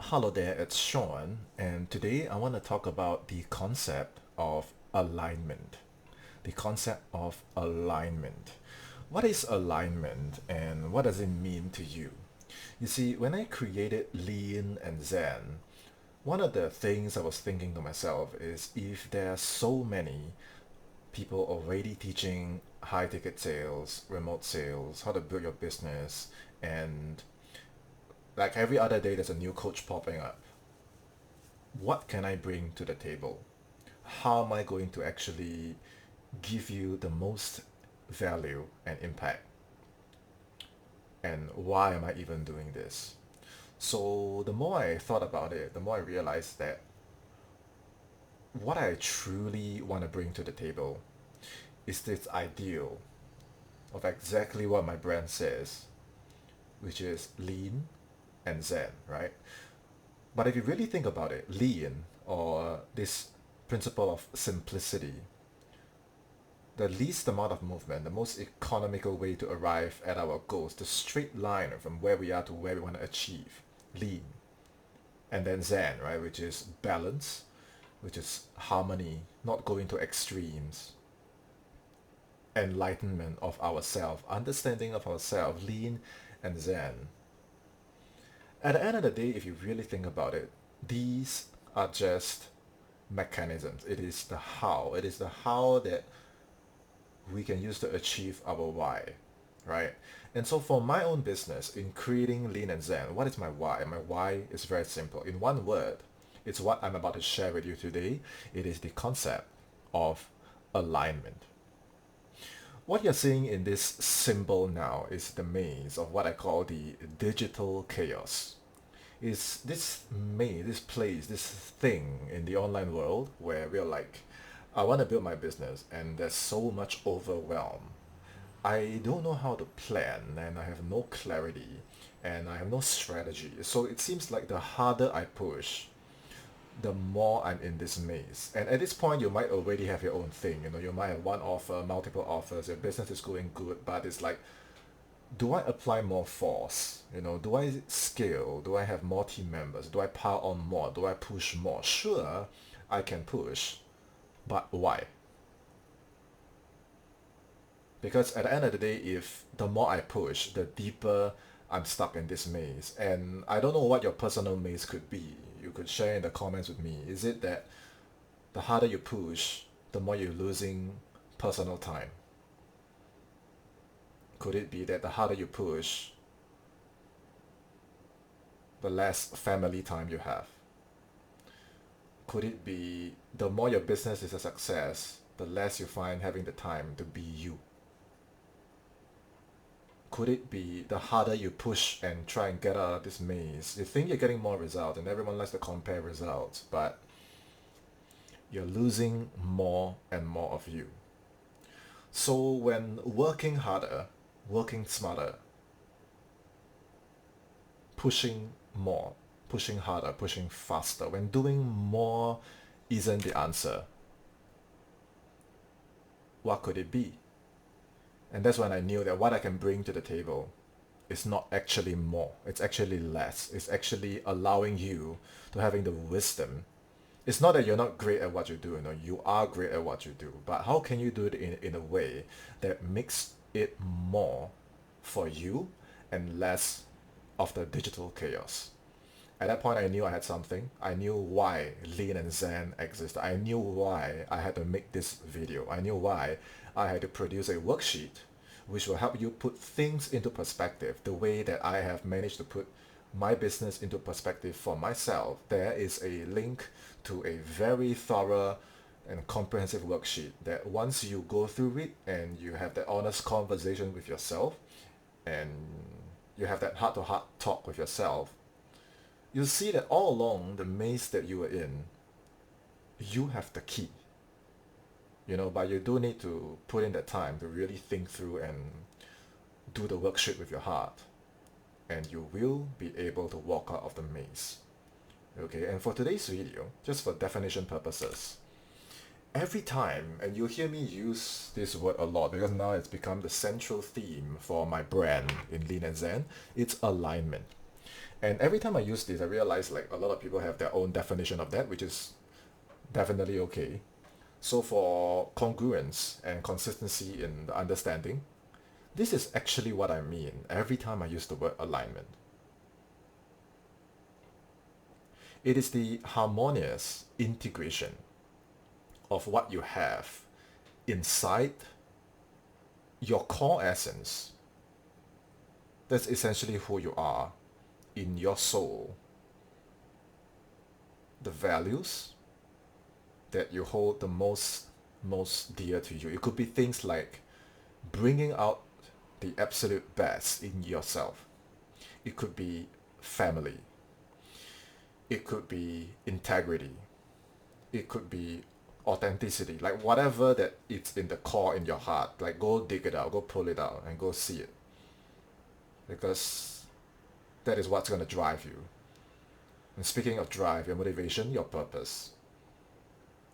Hello there, it's Sean, and today I want to talk about the concept of alignment. The concept of alignment. What is alignment and what does it mean to you? You see, when I created Lean and Zen, one of the things I was thinking to myself is if there are so many people already teaching high ticket sales, remote sales, how to build your business, and like every other day there's a new coach popping up. What can I bring to the table? How am I going to actually give you the most value and impact? And why am I even doing this? So the more I thought about it, the more I realized that what I truly want to bring to the table is this ideal of exactly what my brand says, which is lean and zen, right? But if you really think about it, lean or this principle of simplicity, the least amount of movement, the most economical way to arrive at our goals, the straight line from where we are to where we want to achieve, lean. And then zen, right, which is balance, which is harmony, not going to extremes, enlightenment of ourself, understanding of ourself, lean and zen. At the end of the day, if you really think about it, these are just mechanisms. It is the how. It is the how that we can use to achieve our why, right? And so for my own business, in creating Lean and Zen, what is my why? My why is very simple. In one word, it's what I'm about to share with you today. It is the concept of alignment. What you're seeing in this symbol now is the maze of what I call the digital chaos. Is this maze, this place, this thing in the online world where we're like, I want to build my business and there's so much overwhelm. I don't know how to plan and I have no clarity and I have no strategy. So it seems like the harder I push, the more I'm in this maze. And at this point, you might already have your own thing. You know, you might have one offer, multiple offers, your business is going good, but it's like, do I apply more force? You know, do I scale? Do I have more team members? Do I pile on more? Do I push more? Sure, I can push, but why? Because at the end of the day, if the more I push, the deeper I'm stuck in this maze. And I don't know what your personal maze could be. You could share in the comments with me. Is it that the harder you push, the more you're losing personal time? Could it be that the harder you push, the less family time you have? Could it be the more your business is a success, the less you find having the time to be you? Could it be the harder you push and try and get out of this maze, you think you're getting more results and everyone likes to compare results, but you're losing more and more of you. So when working harder, working smarter, pushing more, pushing harder, pushing faster, when doing more isn't the answer, what could it be? And that's when I knew that what I can bring to the table is not actually more, it's actually less. It's actually allowing you to having the wisdom. It's not that you're not great at what you do, you know, you are great at what you do, but how can you do it in a way that makes it more for you and less of the digital chaos? At that point, I knew I had something. I knew why Lean and Zen existed. I knew why I had to make this video. I knew why I had to produce a worksheet which will help you put things into perspective the way that I have managed to put my business into perspective for myself. There is a link to a very thorough and comprehensive worksheet that once you go through it and you have that honest conversation with yourself and you have that heart-to-heart talk with yourself, you'll see that all along the maze that you were in, you have the key. You know, but you do need to put in that time to really think through and do the worksheet with your heart. And you will be able to walk out of the maze. Okay, and for today's video, just for definition purposes, every time, and you'll hear me use this word a lot because now it's become the central theme for my brand in Lean and Zen, it's alignment. And every time I use this, I realize like a lot of people have their own definition of that, which is definitely okay. So for congruence and consistency in the understanding, this is actually what I mean every time I use the word alignment. It is the harmonious integration of what you have inside your core essence. That's essentially who you are in your soul. The values that you hold the most dear to you. It could be things like bringing out the absolute best in yourself. It could be family. It could be integrity. It could be authenticity. Like whatever that it's in the core in your heart, like go dig it out, go pull it out and go see it. Because that is what's going to drive you. And speaking of drive, your motivation, your purpose.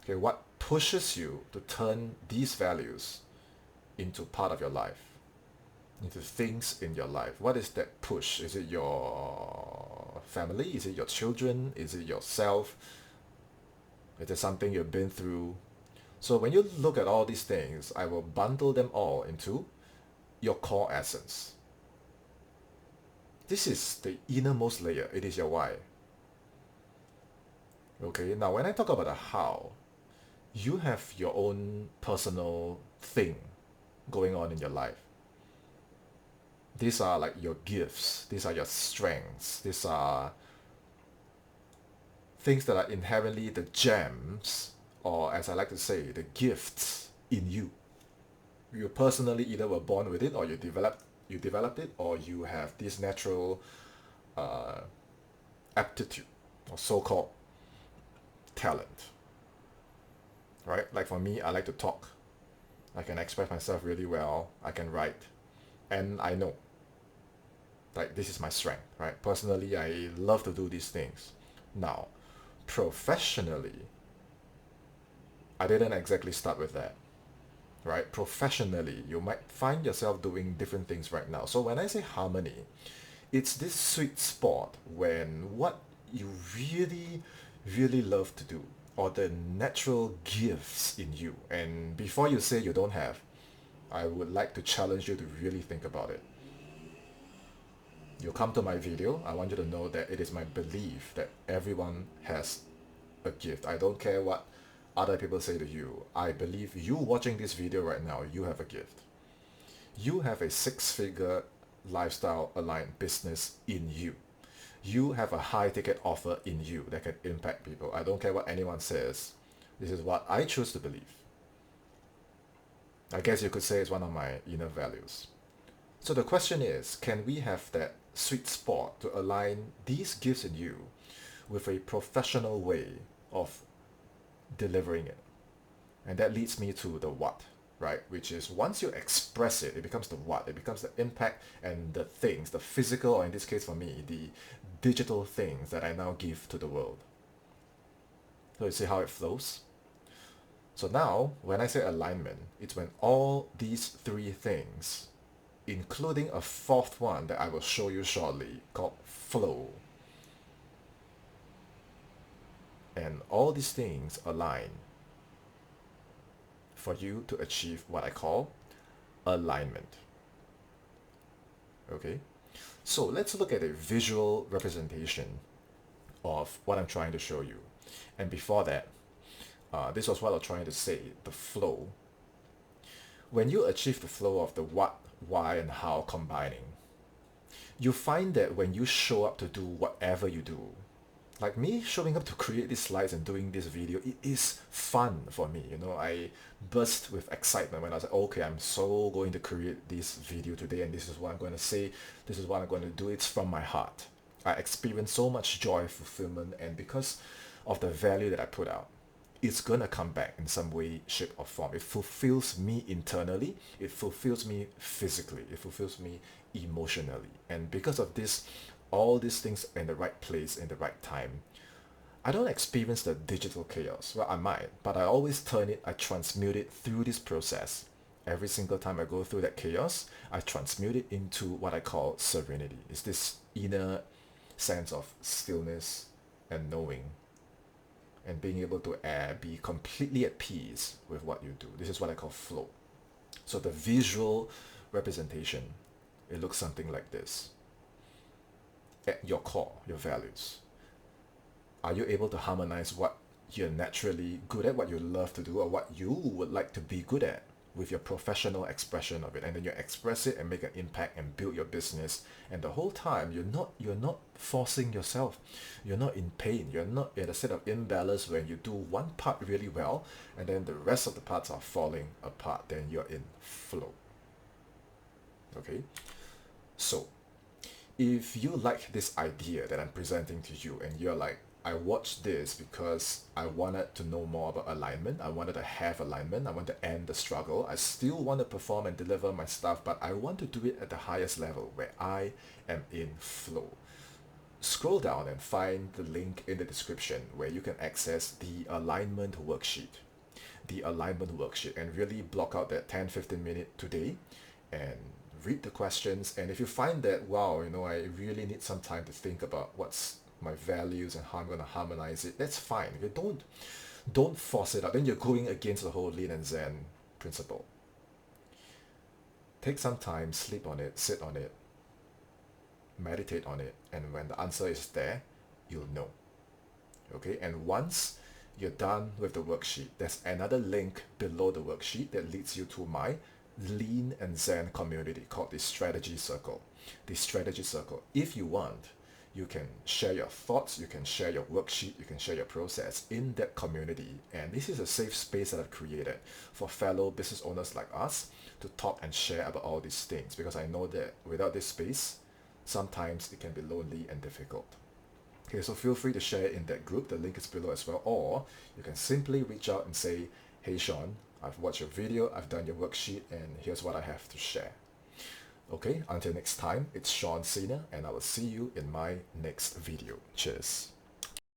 Okay, what pushes you to turn these values into part of your life, into things in your life? What is that push? Is it your family? Is it your children? Is it yourself? Is it something you've been through? So when you look at all these things, I will bundle them all into your core essence. This is the innermost layer. It is your why. Okay, now when I talk about the how, you have your own personal thing going on in your life. These are like your gifts. These are your strengths. These are things that are inherently the gems, or as I like to say, the gifts in you. You personally either were born with it, or you developed it, or you have this natural aptitude, or so-called talent. Right? Like for me, I like to talk. I can express myself really well. I can write. And I know, like, this is my strength, right? Personally, I love to do these things. Now, professionally, I didn't exactly start with that, right? Professionally, you might find yourself doing different things right now. So when I say harmony, it's this sweet spot when what you really, really love to do, or the natural gifts in you. And before you say you don't have, I would like to challenge you to really think about it. You come to my video, I want you to know that it is my belief that everyone has a gift. I don't care what other people say to you. I believe you watching this video right now, you have a gift. You have a six-figure lifestyle aligned business in you. You have a high ticket offer in you that can impact people. I don't care what anyone says. This is what I choose to believe. I guess you could say it's one of my inner values. So the question is, can we have that sweet spot to align these gifts in you with a professional way of delivering it? And that leads me to the what, right? Which is once you express it, it becomes the what. It becomes the impact and the things, the physical, or in this case for me, the digital things that I now give to the world. So you see how it flows? So now, when I say alignment, it's when all these three things, including a fourth one that I will show you shortly, called flow, and all these things align for you to achieve what I call alignment. Okay? So let's look at a visual representation of what I'm trying to show you. And before that, this was what I'm trying to say, the flow. When you achieve the flow of the what, why, and how combining, you find that when you show up to do whatever you do, like me showing up to create these slides and doing this video, it is fun for me. You know, I burst with excitement when I was like, okay, I'm so going to create this video today, and this is what I'm going to say, this is what I'm going to do. It's from my heart. I experience so much joy, fulfillment, and because of the value that I put out, it's gonna come back in some way, shape, or form. It fulfills me internally, it fulfills me physically, it fulfills me emotionally. And because of this, all these things in the right place, in the right time, I don't experience the digital chaos. Well, I might, but I always turn it, I transmute it through this process. Every single time I go through that chaos, I transmute it into what I call serenity. It's this inner sense of stillness and knowing, and being able to be completely at peace with what you do. This is what I call flow. So the visual representation, it looks something like this. At your core, your values, are you able to harmonize what you're naturally good at, what you love to do, or what you would like to be good at, with your professional expression of it, and then you express it and make an impact and build your business, and the whole time you're not forcing yourself, you're not in pain, you're not in a state of imbalance when you do one part really well and then the rest of the parts are falling apart. Then you're in flow. Okay, so if you like this idea that I'm presenting to you and you're like, I watched this because I wanted to know more about alignment, I wanted to have alignment, I want to end the struggle, I still want to perform and deliver my stuff, but I want to do it at the highest level where I am in flow, scroll down and find the link in the description where you can access the alignment worksheet. The alignment worksheet, and really block out that 10-15 minute today and read the questions. And if you find that, wow, I really need some time to think about what's my values and how I'm going to harmonize it, that's fine. You don't force it out. Then you're going against the whole Lean and Zen principle. Take some time, sleep on it, sit on it, meditate on it, and when the answer is there, you'll know. Okay, and once you're done with the worksheet, there's another link below the worksheet that leads you to my Lean and Zen community called the Strategy Circle. The Strategy Circle, if you want, you can share your thoughts, you can share your worksheet, you can share your process in that community. And this is a safe space that I've created for fellow business owners like us to talk and share about all these things, because I know that without this space, sometimes it can be lonely and difficult. Okay, so feel free to share it in that group. The link is below as well. Or you can simply reach out and say, hey Sean, I've watched your video, I've done your worksheet, and here's what I have to share. Okay, until next time, it's Sean Sena, and I will see you in my next video. Cheers.